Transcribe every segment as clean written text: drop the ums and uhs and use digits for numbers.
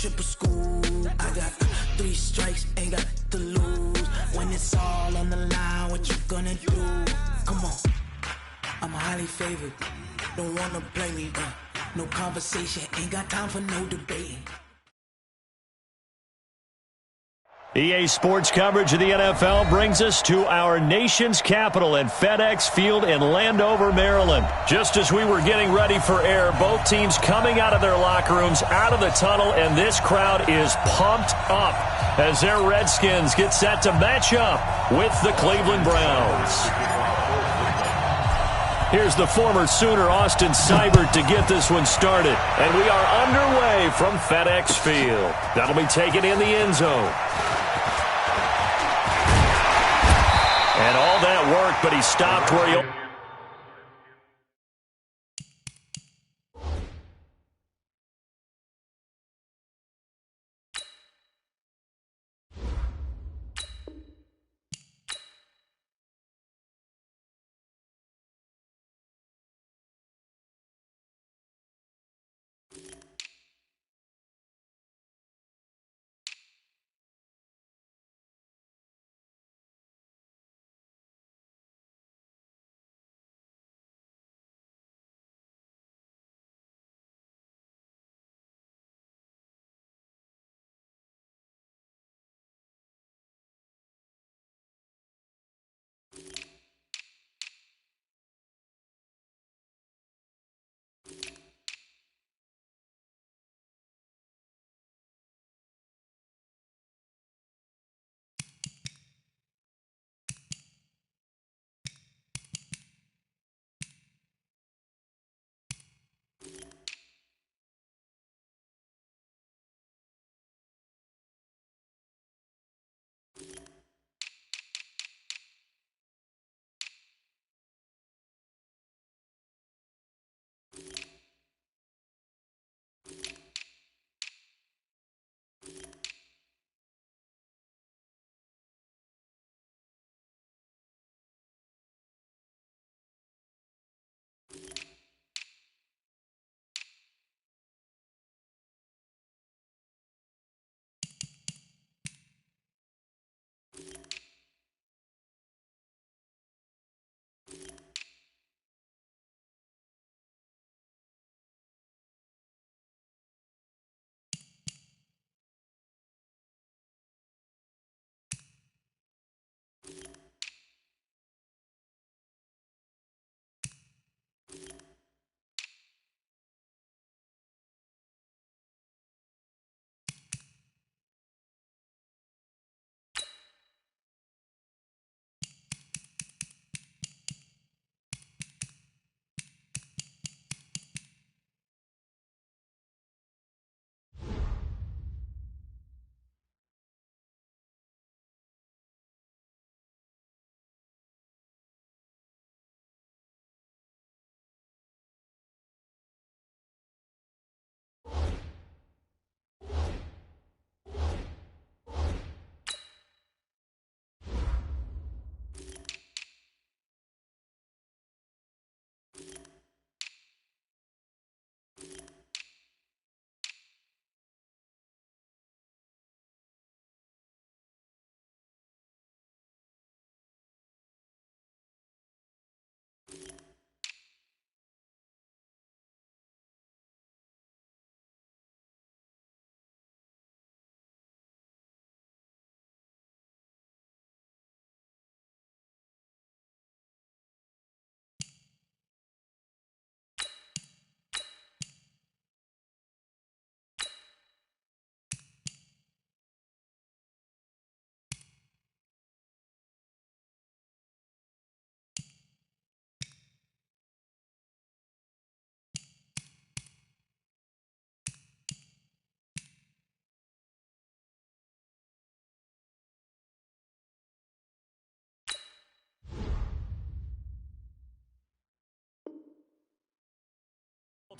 triple school. I got 3 strikes, ain't got to lose. When it's all on the line, what you gonna do? Come on, I'm highly favored. Don't wanna blame me, no conversation, ain't got time for no debating. EA Sports coverage of the NFL brings us to our nation's capital at FedEx Field in Landover, Maryland. Just as we were getting ready for air, both teams coming out of their locker rooms, out of the tunnel, and this crowd is pumped up as their Redskins get set to match up with the Cleveland Browns. Here's the former Sooner, Austin Seibert, to get this one started. And we are underway from FedEx Field. That'll be taken in the end zone. And all that work, but he stopped where he...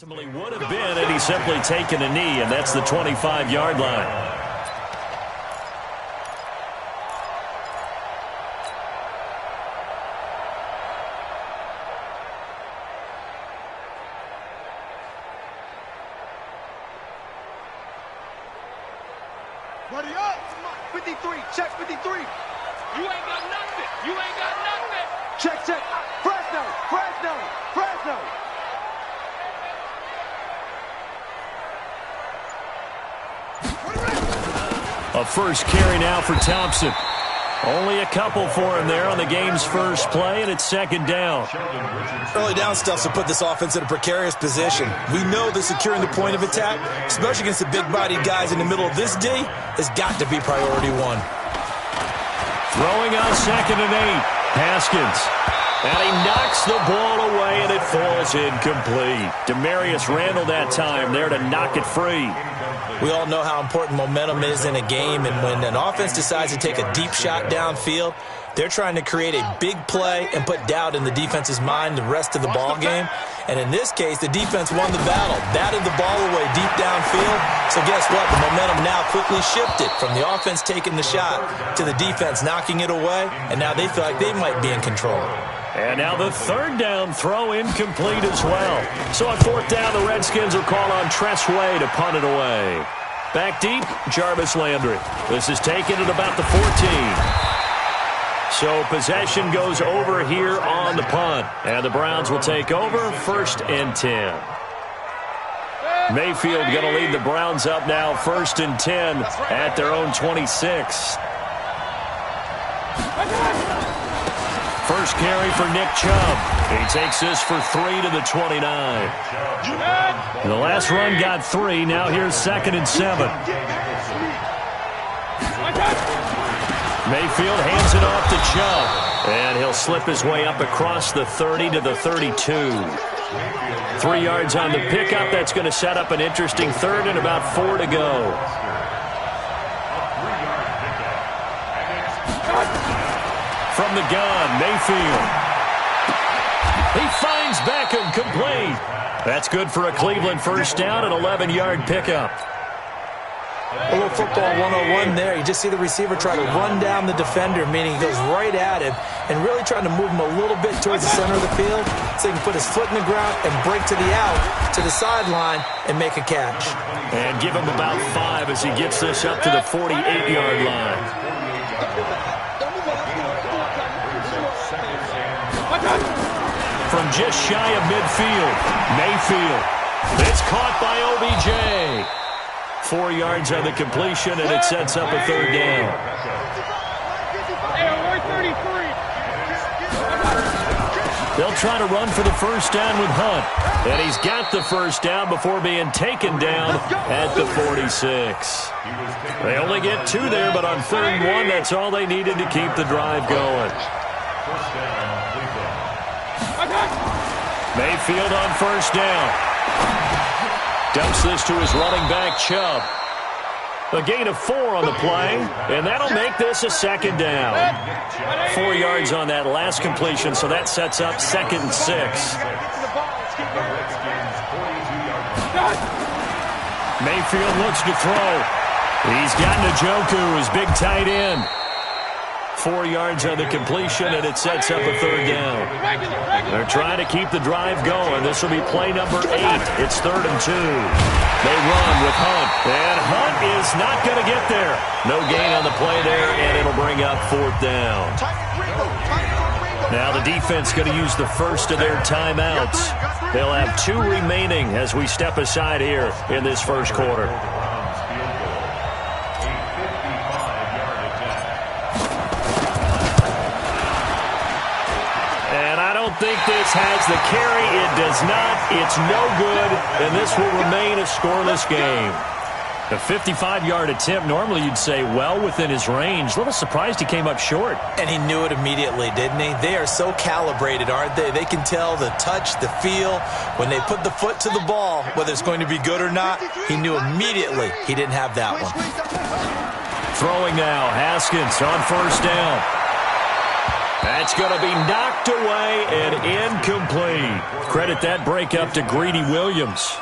ultimately would have been had he simply taken a knee, and that's the 25-yard line. Buddy up. 53. Check 53. You ain't got nothing. You ain't got nothing. Check, check. Fresno. Fresno. Fresno. A first carry now for Thompson. Only a couple for him there on the game's first play, and it's second down. Early down stuff to put this offense in a precarious position. We know that securing the point of attack, especially against the big-bodied guys in the middle of this D, has got to be priority one. Throwing on 2nd and 8. Haskins. And he knocks the ball away, and it falls incomplete. Demarius Randall that time there to knock it free. We all know how important momentum is in a game, and when an offense decides to take a deep shot downfield, they're trying to create a big play and put doubt in the defense's mind the rest of the ball game. And in this case, the defense won the battle, batted the ball away deep downfield. So guess what? The momentum now quickly shifted from the offense taking the shot to the defense knocking it away, and now they feel like they might be in control. And now the third down throw incomplete as well. So on 4th down, the Redskins will call on Tressway to punt it away. Back deep, Jarvis Landry. This is taken at about the 14. So possession goes over here on the punt. And the Browns will take over 1st and 10. Mayfield going to lead the Browns up now 1st and 10 at their own 26. First carry for Nick Chubb. He takes this for 3 to the 29. The last run got 3. Now here's 2nd and 7. Mayfield hands it off to Chubb. And he'll slip his way up across the 30 to the 32. 3 yards on the pickup. That's going to set up an interesting 3rd and about 4 to go. From the gun, Mayfield. He finds Beckham complete. That's good for a Cleveland first down, an 11-yard pickup. A little football 101 there. You just see the receiver try to run down the defender, meaning he goes right at him and really trying to move him a little bit towards the center of the field so he can put his foot in the ground and break to the out, to the sideline, and make a catch. And give him about 5 as he gets this up to the 48-yard line. From just shy of midfield, Mayfield. It's caught by OBJ. 4 yards on the completion, and it sets up a 3rd down. They'll try to run for the first down with Hunt. And he's got the first down before being taken down at the 46. They only get 2 there, but on 3rd and 1, that's all they needed to keep the drive going. Mayfield on first down. Dumps this to his running back, Chubb. A gain of 4 on the play, and that'll make this a 2nd down. 4 yards on that last completion, so that sets up 2nd and 6. Mayfield looks to throw. He's got Njoku, his big tight end. 4 yards on the completion, and it sets up a 3rd down. They're trying to keep the drive going. This will be play number 8. It's 3rd and 2. They run with Hunt, and Hunt is not going to get there. No gain on the play there, and it'll bring up 4th down. Now the defense going to use the first of their timeouts. They'll have 2 remaining as we step aside here in this first quarter. I don't think this has the carry. It does not. It's no good, and this will remain a scoreless game. A 55-yard attempt, normally you'd say well within his range. A little surprised he came up short. And he knew it immediately, didn't he? They are so calibrated, aren't they? They can tell the touch, the feel. When they put the foot to the ball, whether it's going to be good or not, he knew immediately he didn't have that one. Throwing now, Haskins on first down. That's going to be knocked away and incomplete. Credit that breakup to Greedy Williams.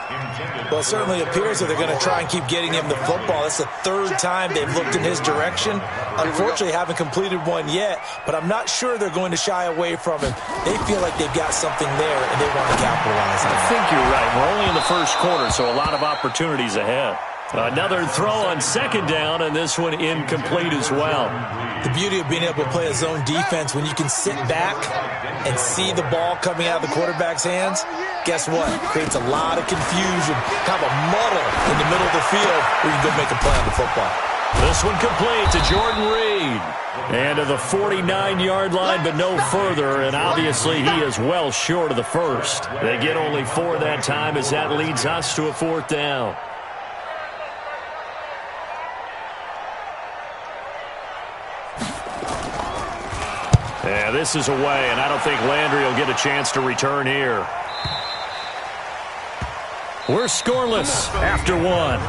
Well, it certainly appears that they're going to try and keep getting him the football. That's the 3rd time they've looked in his direction. Unfortunately, haven't completed one yet, but I'm not sure they're going to shy away from him. They feel like they've got something there, and they want to capitalize on it. I think you're right. We're only in the first quarter, so a lot of opportunities ahead. Another throw on second down, and this one incomplete as well. The beauty of being able to play a zone defense when you can sit back and see the ball coming out of the quarterback's hands, guess what? Creates a lot of confusion, kind of a muddle in the middle of the field where you can go make a play on the football. This one complete to Jordan Reed. And to the 49-yard line, but no further, and obviously he is well short of the first. They get only 4 that time as that leads us to a 4th down. Yeah, this is away, and I don't think Landry will get a chance to return here. We're scoreless after 1.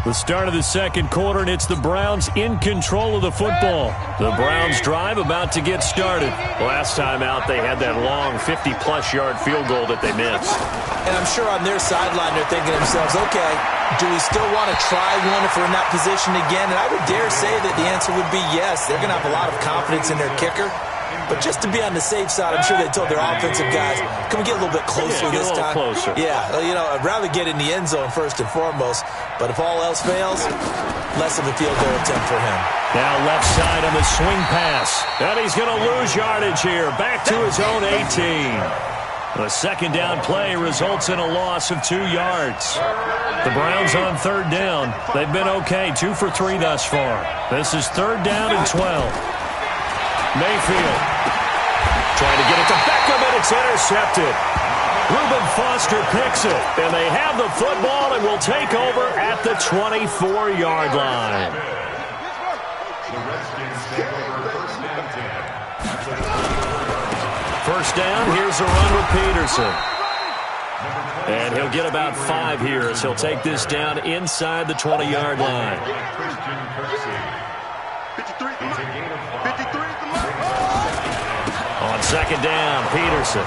The start of the second quarter, and it's the Browns in control of the football. The Browns drive about to get started. Last time out, they had that long 50-plus yard field goal that they missed. And I'm sure on their sideline, they're thinking to themselves, okay, do we still want to try one if we're in that position again? And I would dare say that the answer would be yes. They're going to have a lot of confidence in their kicker. But just to be on the safe side, I'm sure they told their offensive guys, can we get a little bit closer this time? Closer. Yeah, you know, I'd rather get in the end zone first and foremost. But if all else fails, less of a field goal attempt for him. Now left side on the swing pass. And he's going to lose yardage here. Back to his own 18. The second down play results in a loss of 2 yards. The Browns on 3rd down. They've been okay, 2 for 3 thus far. This is 3rd down and 12. Mayfield trying to get it to Beckham, and it's intercepted. Reuben Foster picks it, and they have the football and will take over at the 24-yard line. First down, here's a run with Peterson. And he'll get about 5 here as he'll take this down inside the 20-yard line. On second down, Peterson.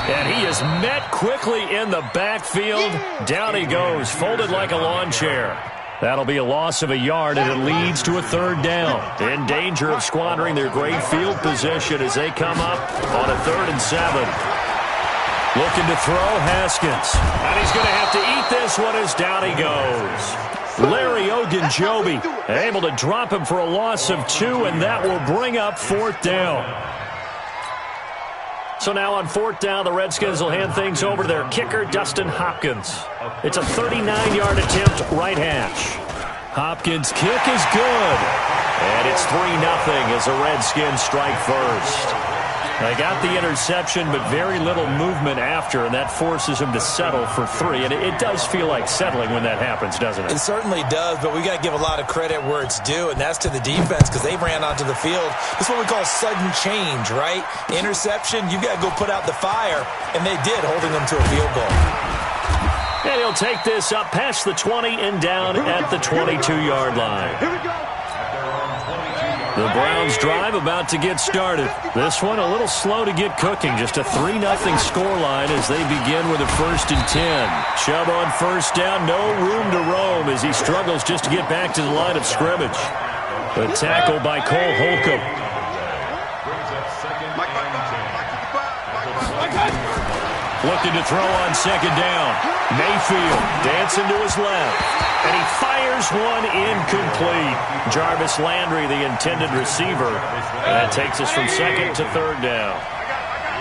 And he is met quickly in the backfield. Down he goes, folded like a lawn chair. That'll be a loss of a yard, and it leads to a 3rd down. In danger of squandering their great field position as they come up on a 3rd and 7. Looking to throw, Haskins. And he's going to have to eat this one as down he goes. Larry Ogunjobi able to drop him for a loss of 2, and that will bring up 4th down. So now on 4th down, the Redskins will hand things over to their kicker, Dustin Hopkins. It's a 39-yard attempt, right hash. Hopkins' kick is good. And it's 3-0 as the Redskins strike first. They got the interception, but very little movement after, and that forces him to settle for 3. And it does feel like settling when that happens, doesn't it? It certainly does, but we got to give a lot of credit where it's due, and that's to the defense because they ran onto the field. It's what we call sudden change, right? Interception, you got to go put out the fire, and they did, holding them to a field goal. And he'll take this up past the 20 and down at the 22-yard line. Here we go. The Browns drive about to get started. This one a little slow to get cooking. Just a 3-0 scoreline as they begin with a 1st and 10. Chubb on first down. No room to roam as he struggles just to get back to the line of scrimmage. The tackle by Cole Holcomb. Looking to throw on second down. Mayfield dancing to his left. And he fires one incomplete. Jarvis Landry, the intended receiver. And that takes us from 2nd to 3rd down.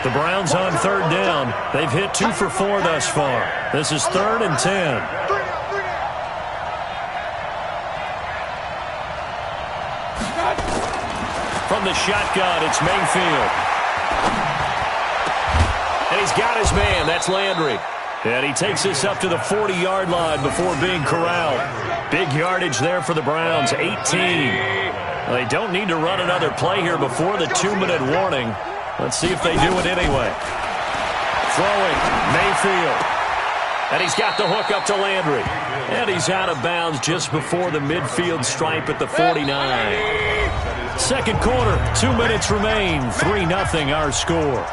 The Browns on 3rd down. They've hit 2 for 4 thus far. This is 3rd and 10. From the shotgun, it's Mayfield. And he's got his man. That's Landry. And he takes this up to the 40-yard line before being corralled. Big yardage there for the Browns, 18. They don't need to run another play here before the 2-minute warning. Let's see if they do it anyway. Throwing, Mayfield. And he's got the hook up to Landry. And he's out of bounds just before the midfield stripe at the 49. Second quarter, 2 minutes remain, 3-0 our score.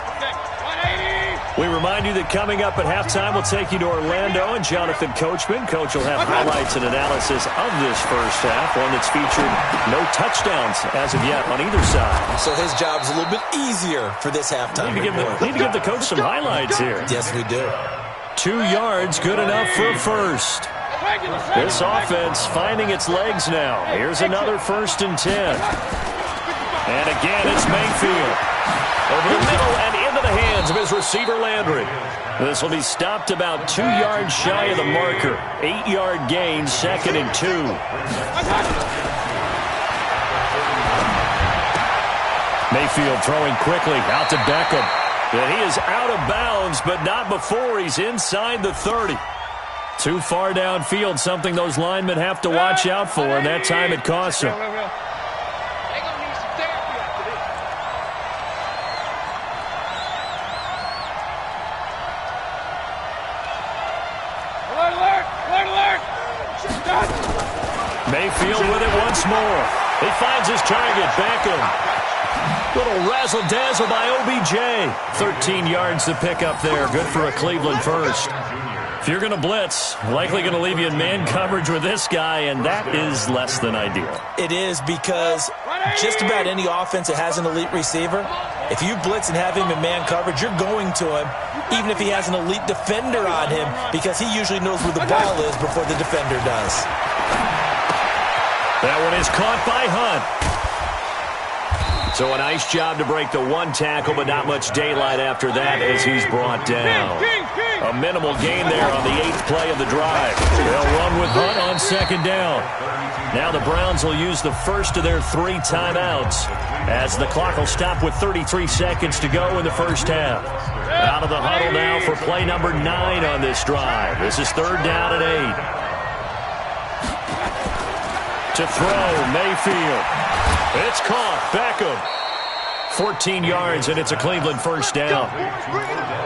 We remind you that coming up at halftime, we'll take you to Orlando and Jonathan Coachman. Coach will have highlights and analysis of this first half, one that's featured no touchdowns as of yet on either side. So his job's a little bit easier for this halftime. Need to give the coach some highlights here. Yes, we do. 2 yards, good enough for a first. This offense finding its legs now. Here's another 1st and 10. And again, it's Mayfield. Over the middle and into the hands of his receiver, Landry. This will be stopped about 2 yards shy of the marker. 8-yard gain, 2nd and 2. Mayfield throwing quickly out to Beckham. And he is out of bounds, but not before he's inside the 30. Too far downfield, something those linemen have to watch out for, and that time it costs them. Mayfield with it once more. He finds his target, Beckham. Little razzle-dazzle by OBJ. 13 yards to pick up there. Good for a Cleveland first. If you're going to blitz, likely going to leave you in man coverage with this guy, and that is less than ideal. It is, because just about any offense that has an elite receiver, if you blitz and have him in man coverage, you're going to him, even if he has an elite defender on him, because he usually knows where the ball is before the defender does. That one is caught by Hunt. So a nice job to break the 1 tackle, but not much daylight after that as he's brought down. A minimal gain there on the 8th play of the drive. They'll run with Hunt on 2nd down. Now the Browns will use the first of their 3 timeouts as the clock will stop with 33 seconds to go in the first half. Out of the huddle now for play number 9 on this drive. This is 3rd down and 8. To throw, Mayfield. It's caught. Beckham. 14 yards, and it's a Cleveland first down.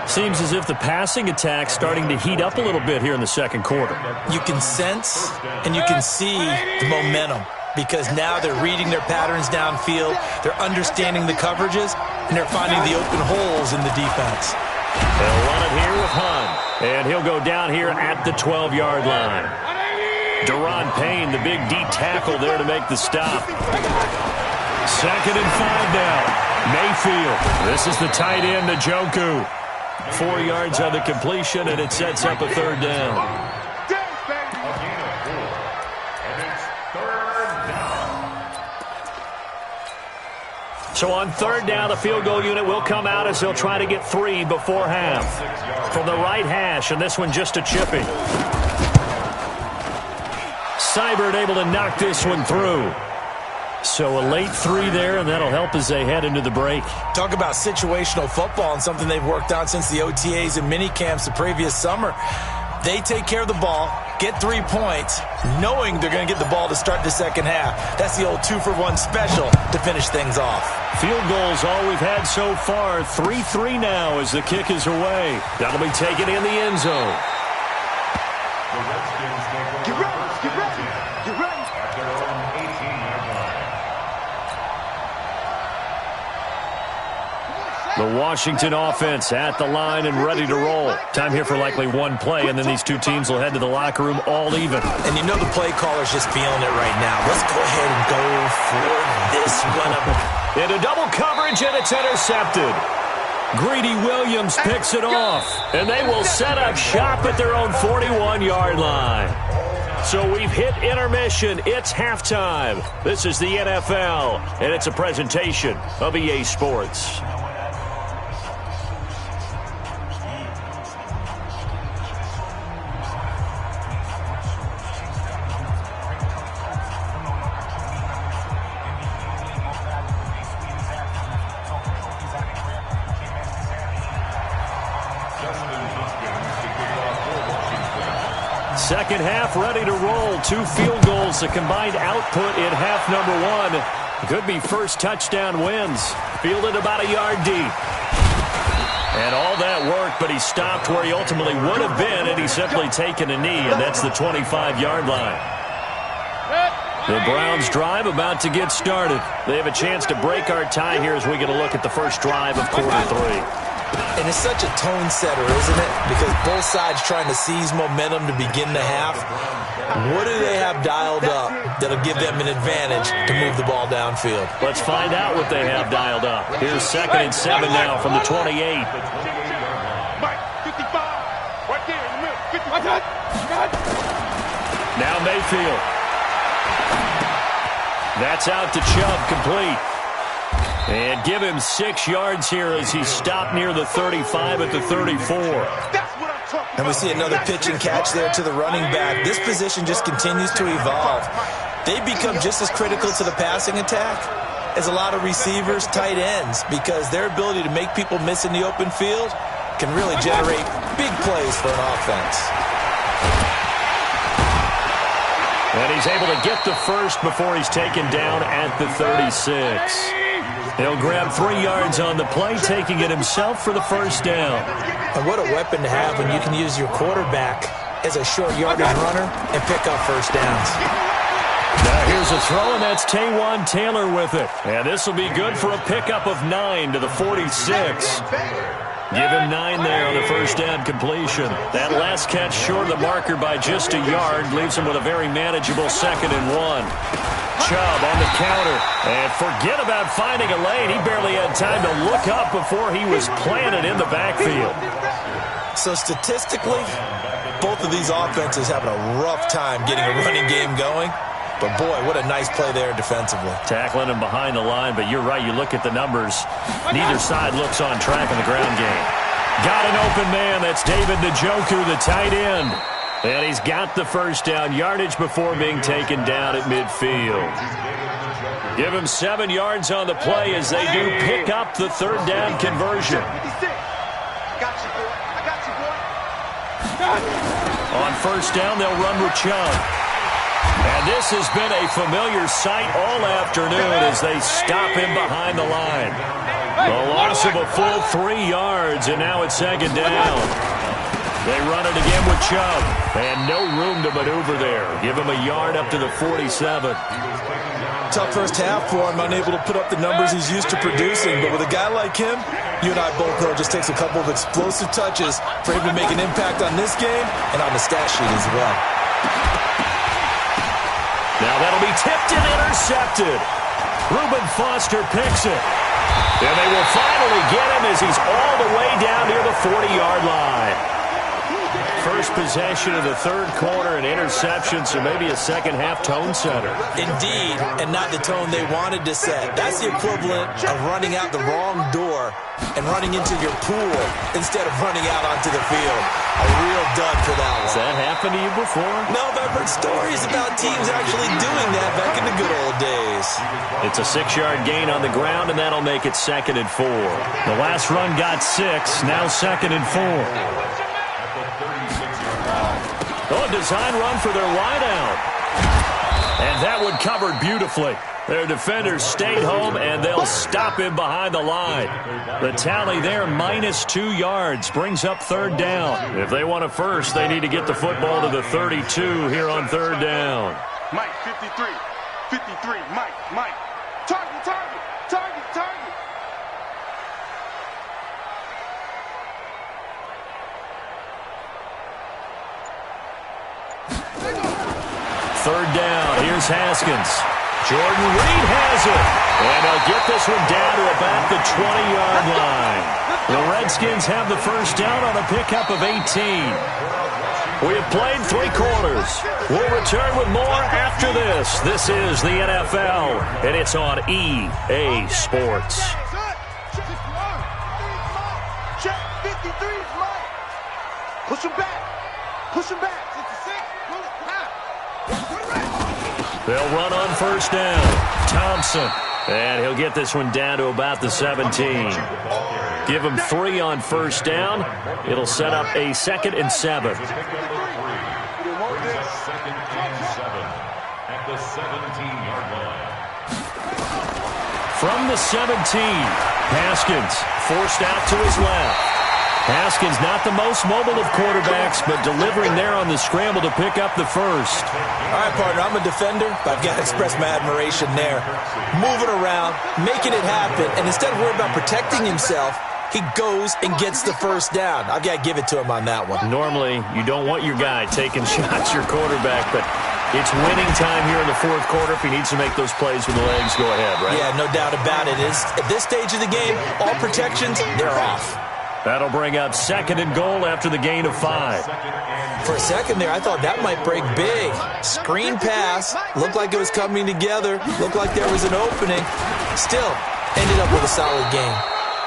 Seems as if the passing attack's starting to heat up a little bit here in the second quarter. You can sense and you can see the momentum, because now they're reading their patterns downfield, they're understanding the coverages, and they're finding the open holes in the defense. They'll run it here with Hunt, and he'll go down here at the 12-yard line. Deron Payne, the big D tackle there to make the stop. 2nd and 5 now. Mayfield. This is the tight end, Njoku. 4 yards on the completion, and it sets up a 3rd down. So on 3rd down, the field goal unit will come out as they'll try to get 3 before half. From the right hash, and this one just a chipping. Seibert able to knock this one through. So a late 3 there, and that'll help as they head into the break. Talk about situational football and something they've worked on since the OTAs and mini camps the previous summer. They take care of the ball, get 3 points, knowing they're going to get the ball to start the second half. That's the old 2-for-1 special to finish things off. Field goals all we've had so far. 3-3 now as the kick is away. That'll be taken in the end zone. Get ready, get ready, get ready. The Washington offense at the line and ready to roll. Time here for likely 1 play, and then these 2 teams will head to the locker room all even. And you know the play caller's just feeling it right now. Let's go ahead and go for this one. Into double coverage, and it's intercepted. Greedy Williams picks it off, and they will set up shop at their own 41-yard line. So we've hit intermission. It's halftime. This is the NFL, and it's a presentation of EA Sports. Second half ready to roll. 2 field goals, the combined output in half number 1. Could be first touchdown wins. Fielded about a yard deep. And all that work, but he stopped where he ultimately would have been, and he's simply taken a knee, and that's the 25-yard line. The Browns drive about to get started. They have a chance to break our tie here as we get a look at the first drive of quarter 3. And it's such a tone setter, isn't it? Because both sides trying to seize momentum to begin the half. What do they have dialed up that'll give them an advantage to move the ball downfield? Let's find out what they have dialed up. Here's 2nd and 7 now from the 28. Mike, 55, right there. Now Mayfield. That's out to Chubb, complete. And give him 6 yards here as he stopped near the 35 at the 34. And we see another pitch and catch there to the running back. This position just continues to evolve. They become just as critical to the passing attack as a lot of receivers, tight ends, because their ability to make people miss in the open field can really generate big plays for an offense. And he's able to get the first before he's taken down at the 36. He'll grab 3 yards on the play, taking it himself for the first down. And what a weapon to have when you can use your quarterback as a short yardage runner and pick up first downs. Now here's a throw, and that's Taywan Taylor with it. And this will be good for a pickup of 9 to the 46. Give him 9 there on the first down completion. That last catch short of the marker by just a yard leaves him with a very manageable 2nd and 1. Chubb on the counter. And forget about finding a lane. He barely had time to look up before he was planted in the backfield. So statistically, both of these offenses having a rough time getting a running game going. But, boy, what a nice play there defensively. Tackling him behind the line, but you're right. You look at the numbers. Neither side looks on track in the ground game. Got an open man. That's David Njoku, the tight end. And he's got the first down yardage before being taken down at midfield. Give him 7 yards on the play as they do pick up the 3rd down conversion. On first down, they'll run with Chubb. And this has been a familiar sight all afternoon as they stop him behind the line. A loss of a full 3 yards, and now it's 2nd down. They run it again with Chubb, and no room to maneuver there. Give him a yard up to the 47. Tough first half for him, unable to put up the numbers he's used to producing. But with a guy like him, you and I both know it just takes a couple of explosive touches for him to make an impact on this game and on the stat sheet as well. Now that'll be tipped and intercepted. Reuben Foster picks it. And they will finally get him as he's all the way down near the 40-yard line. First possession of the 3rd quarter, an interception, so maybe a second-half tone setter. Indeed, and not the tone they wanted to set. That's the equivalent of running out the wrong door and running into your pool instead of running out onto the field. A real dud for that one. Has that happened to you before? No, but I've heard stories about teams actually doing that back in the good old days. It's a 6-yard gain on the ground, and that'll make it 2nd and 4. The last run got 6, now 2nd and 4. Oh, a design run for their wideout. And that one covered beautifully. Their defenders stayed home, and they'll stop him behind the line. The tally there, -2 yards, brings up 3rd down. If they want a first, they need to get the football to the 32 here on 3rd down. Mike, 53. 53, Mike. Target, target, target, target. Third down, here's Haskins. Jordan Reed has it. And they'll get this one down to about the 20-yard line. The Redskins have the first down on a pickup of 18. We have played 3 quarters. We'll return with more after this. This is the NFL, and it's on EA Sports. Check, 53 is Mike. Push him back. Push him back. 66. They'll run on first down. Thompson. And he'll get this one down to about the 17. Give him 3 on first down. It'll set up a 2nd and 7. 2nd and 7 at the 17-yard line. From the 17, Haskins forced out to his left. Haskins not the most mobile of quarterbacks, but delivering there on the scramble to pick up the first. All right, partner, I'm a defender, but I've got to express my admiration there. Moving around, making it happen, and instead of worrying about protecting himself, he goes and gets the first down. I've got to give it to him on that one. Normally, you don't want your guy taking shots, your quarterback, but it's winning time here in the 4th quarter. If he needs to make those plays with the legs, go ahead, right? Yeah, no doubt about it. At this stage of the game, all protections, they're off. That'll bring up 2nd and goal after the gain of 5. For a second there, I thought that might break big. Screen pass. Looked like it was coming together. Looked like there was an opening. Still, ended up with a solid gain.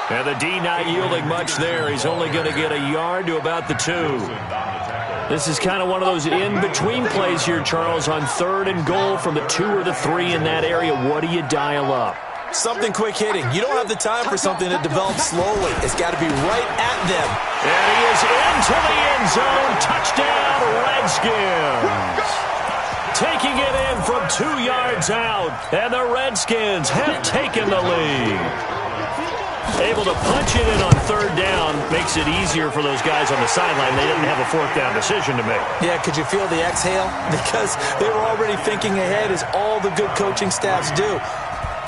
And the D not yielding much there. He's only going to get a yard to about the 2. This is kind of one of those in-between plays here, Charles, on 3rd and goal from the 2 or the 3 in that area. What do you dial up? Something quick hitting. You don't have the time for something that develops slowly. It's got to be right at them. And he is into the end zone. Touchdown, Redskins. Taking it in from 2 yards out. And the Redskins have taken the lead. Able to punch it in on 3rd down makes it easier for those guys on the sideline. They didn't have a 4th down decision to make. Yeah, could you feel the exhale? Because they were already thinking ahead, as all the good coaching staffs do.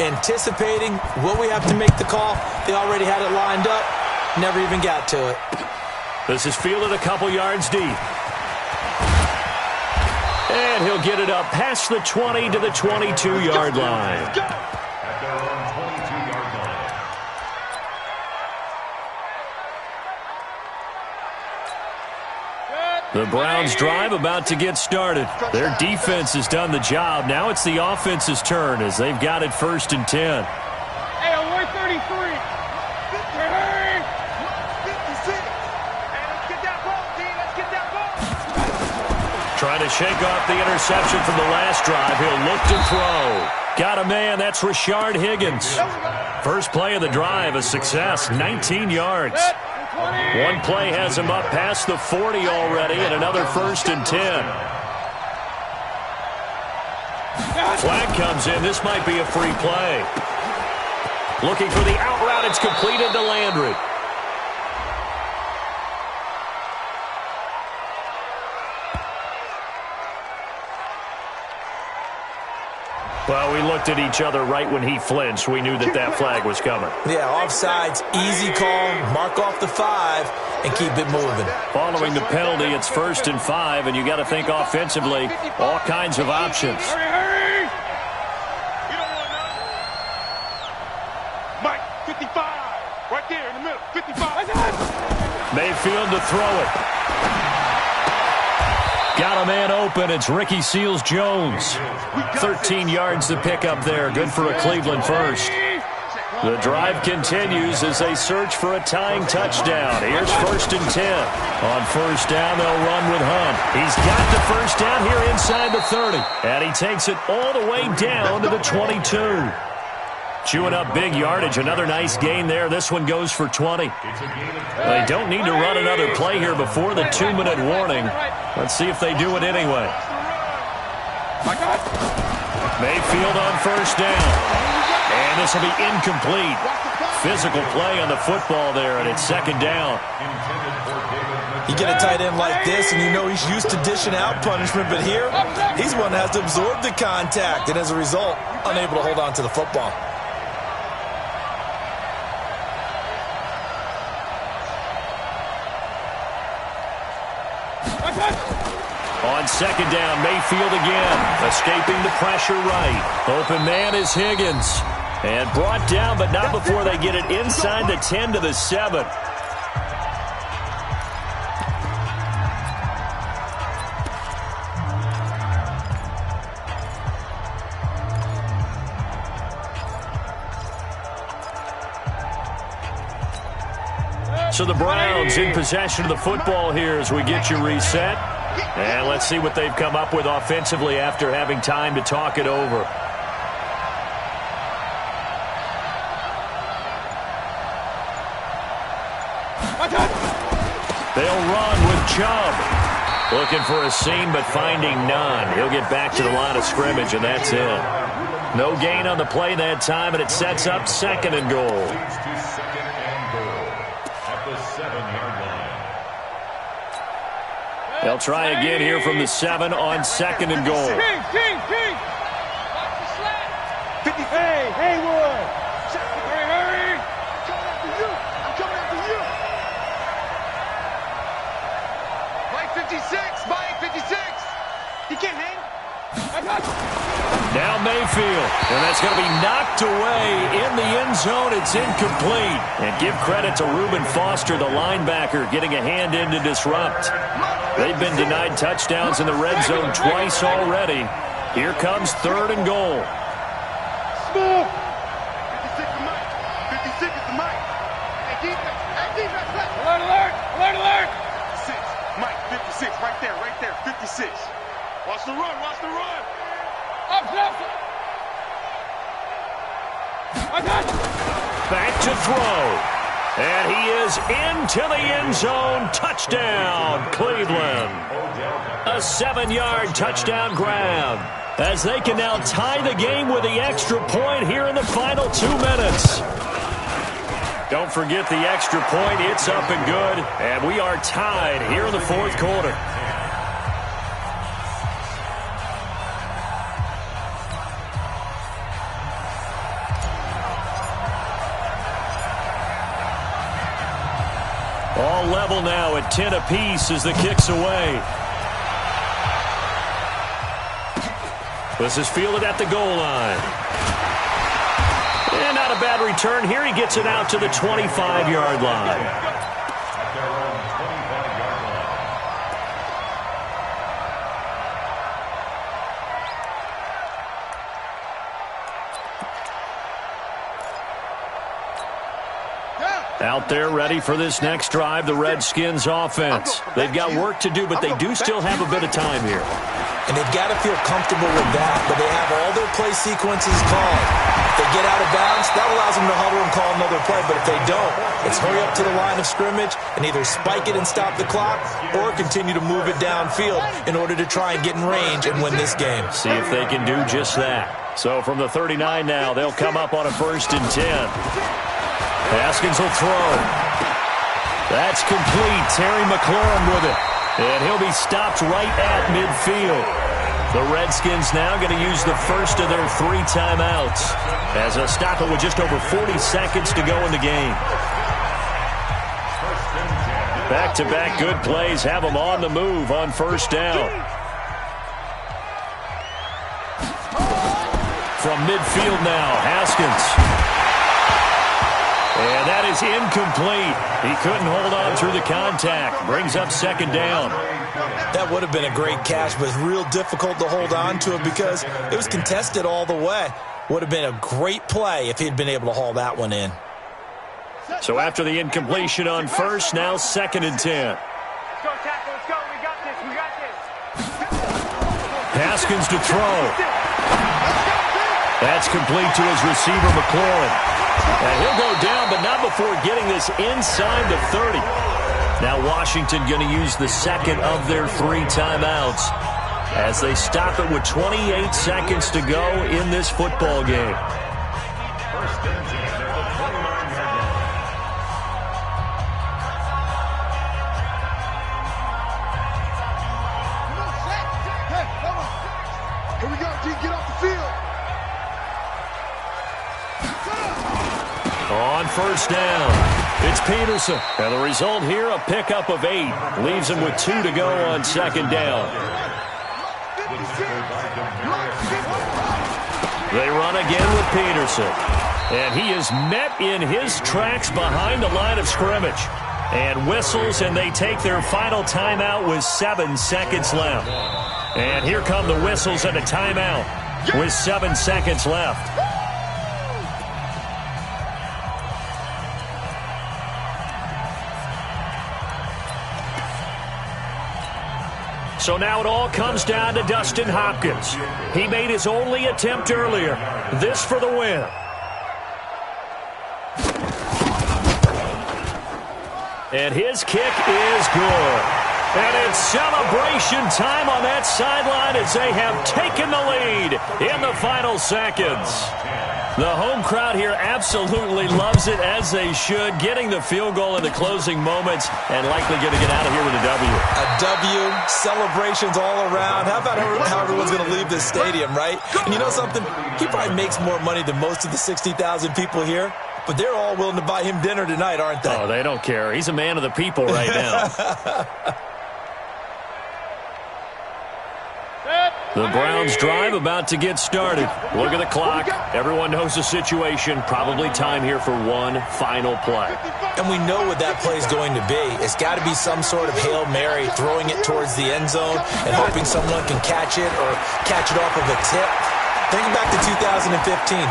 Anticipating, will we have to make the call? They already had it lined up. Never even got to it. This is fielded a couple yards deep. And he'll get it up past the 20 to the 22-yard line. The Browns drive about to get started. Their defense has done the job. Now it's the offense's turn as they've got it 1st and 10. Hey, on 133. Hey, 56. Hey, let's get that ball, D. Let's get that ball. Trying to shake off the interception from the last drive. He'll look to throw. Got a man. That's Rashard Higgins. First play of the drive, a success. 19 yards. One play has him up past the 40 already, and another 1st and 10. Flag comes in. This might be a free play. Looking for the out route. It's completed to Landry. Well, we looked at each other right when he flinched. We knew that that flag was coming. Yeah, offsides, easy call, mark off the 5, and keep it moving. Following the penalty, it's 1st and 5, and you got to think offensively, all kinds of options. Hurry, hurry! You don't want to Mike, 55. Right there in the middle, 55. Mayfield to throw it. Got a man open. It's Ricky Seals-Jones. 13 yards to pick up there. Good for a Cleveland first. The drive continues as they search for a tying touchdown. Here's 1st and 10. On 1st down, they'll run with Hunt. He's got the 1st down here inside the 30. And he takes it all the way down to the 22. Chewing up big yardage. Another nice gain there. This one goes for 20. They don't need to run another play here before the 2-minute warning. Let's see if they do it anyway. Mayfield on 1st down. And this will be incomplete. Physical play on the football there, and it's 2nd down. You get a tight end like this, and you know he's used to dishing out punishment, but here, he's one that has to absorb the contact, and as a result, unable to hold on to the football. On 2nd down, Mayfield again, escaping the pressure right. Open man is Higgins. And brought down, but not before they get it inside the 10 to the 7. So the Browns in possession of the football here as we get you reset. And let's see what they've come up with offensively after having time to talk it over. They'll run with Chubb. Looking for a seam, but finding none. He'll get back to the line of scrimmage, and that's it. No gain on the play that time, and it sets up 2nd and goal. They'll try again here from the 7 on 2nd and goal. King. Hey, Haywood. Hurry. I'm coming after you. Mike 56. He can't hang. Now Mayfield, and that's going to be knocked away in the end zone. It's incomplete. And give credit to Reuben Foster, the linebacker, getting a hand in to disrupt. They've been denied touchdowns in the red zone twice already. Here comes 3rd and goal. Small. 56 is Mike. 56 is the Mike. Hey, defense. Hey, defense. Alert, alert. Alert, alert. 56. Mike, 56. Right there, right there. 56. Watch the run. Watch the run. Up, Nelson. I got you. Back to throw. And he is into the end zone. Touchdown, Cleveland. A 7-yard touchdown grab, as they can now tie the game with the extra point here in the final 2 minutes. Don't forget the extra point. It's up and good, and we are tied here in the 4th quarter. All level now at 10 apiece as the kick's away. This is fielded at the goal line. And not a bad return here. He gets it out to the 25-yard line. Out there ready for this next drive, the Redskins offense. They've got work to do, but they do still have a bit of time here. And they've got to feel comfortable with that, but they have all their play sequences called. If they get out of bounds, that allows them to huddle and call another play, but if they don't, it's hurry up to the line of scrimmage and either spike it and stop the clock or continue to move it downfield in order to try and get in range and win this game. See if they can do just that. So from the 39 now, they'll come up on a 1st and 10. Haskins will throw. That's complete. Terry McLaurin with it. And he'll be stopped right at midfield. The Redskins now going to use the first of their 3 timeouts as they'll stop it with just over 40 seconds to go in the game. Back-to-back good plays have them on the move on 1st down. From midfield now, Haskins. And that is incomplete. He couldn't hold on through the contact. Brings up 2nd down. That would have been a great catch, but real difficult to hold on to it because it was contested all the way. Would have been a great play if he'd been able to haul that one in. So after the incompletion on 1st, now 2nd and 10. Let's go, tackle. Let's go. We got this. We got this. Haskins to throw. That's complete to his receiver, McLaurin. And he'll go down, but not before getting this inside the 30. Now Washington going to use the 2nd of their 3 timeouts as they stop it with 28 seconds to go in this football game. Here we go, G. Get off the field. On 1st down, it's Peterson. And the result here, a pickup of 8. Leaves him with 2 to go on 2nd down. They run again with Peterson. And he is met in his tracks behind the line of scrimmage. And whistles, and they take their final timeout with 7 seconds left. And here come the whistles and a timeout with 7 seconds left. So now it all comes down to Dustin Hopkins. He made his only attempt earlier. This for the win. And his kick is good. And it's celebration time on that sideline as they have taken the lead in the final seconds. The home crowd here absolutely loves it, as they should, getting the field goal in the closing moments and likely going to get out of here with a W. A W, celebrations all around. How about how everyone's going to leave this stadium, right? And you know something? He probably makes more money than most of the 60,000 people here, but they're all willing to buy him dinner tonight, aren't they? Oh, they don't care. He's a man of the people right now. Set. The Browns drive about to get started. Look at the clock. Everyone knows the situation. Probably time here for one final play. And we know what that play is going to be. It's got to be some sort of Hail Mary, throwing it towards the end zone and hoping someone can catch it or catch it off of a tip. Think back to 2015.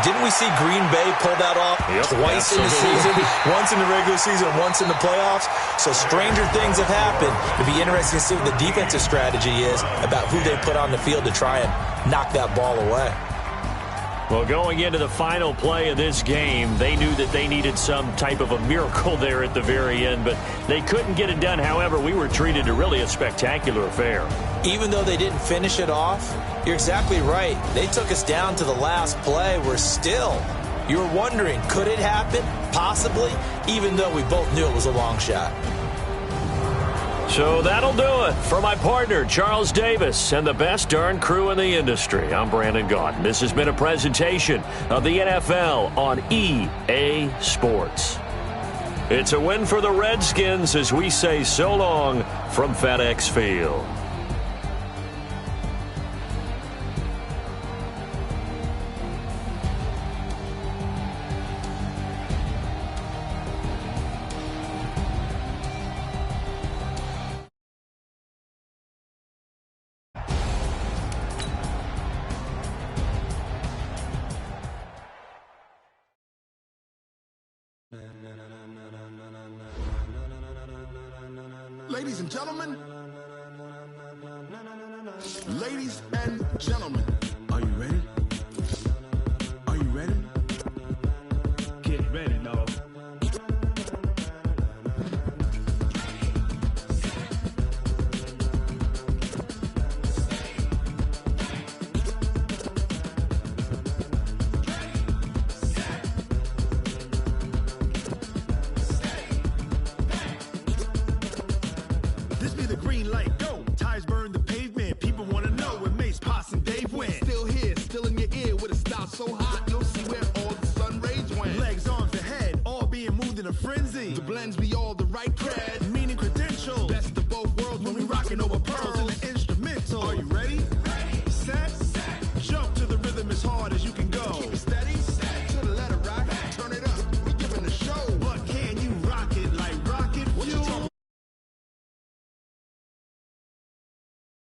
Didn't we see Green Bay pull that off twice in the season? Once in the regular season, once in the playoffs. So stranger things have happened. It'd be interesting to see what the defensive strategy is about who they put on the field to try and knock that ball away. Well, going into the final play of this game, they knew that they needed some type of a miracle there at the very end, but they couldn't get it done. However, we were treated to really a spectacular affair. Even though they didn't finish it off, you're exactly right. They took us down to the last play. We're still, you were wondering, could it happen? Possibly, even though we both knew it was a long shot. So that'll do it for my partner, Charles Davis, and the best darn crew in the industry. I'm Brandon Gaudin. This has been a presentation of the NFL on EA Sports. It's a win for the Redskins as we say so long from FedEx Field. Ladies and gentlemen, are you ready? Are you ready? Get ready, dog. This be the green light, go. Tires burn the pavement. People want to know when Mace, Potts, and Dave went. Still here, still in your ear with a style so hot, you'll see where all the sun rays went. Legs, arms, the head, all being moved in a frenzy. The blends we all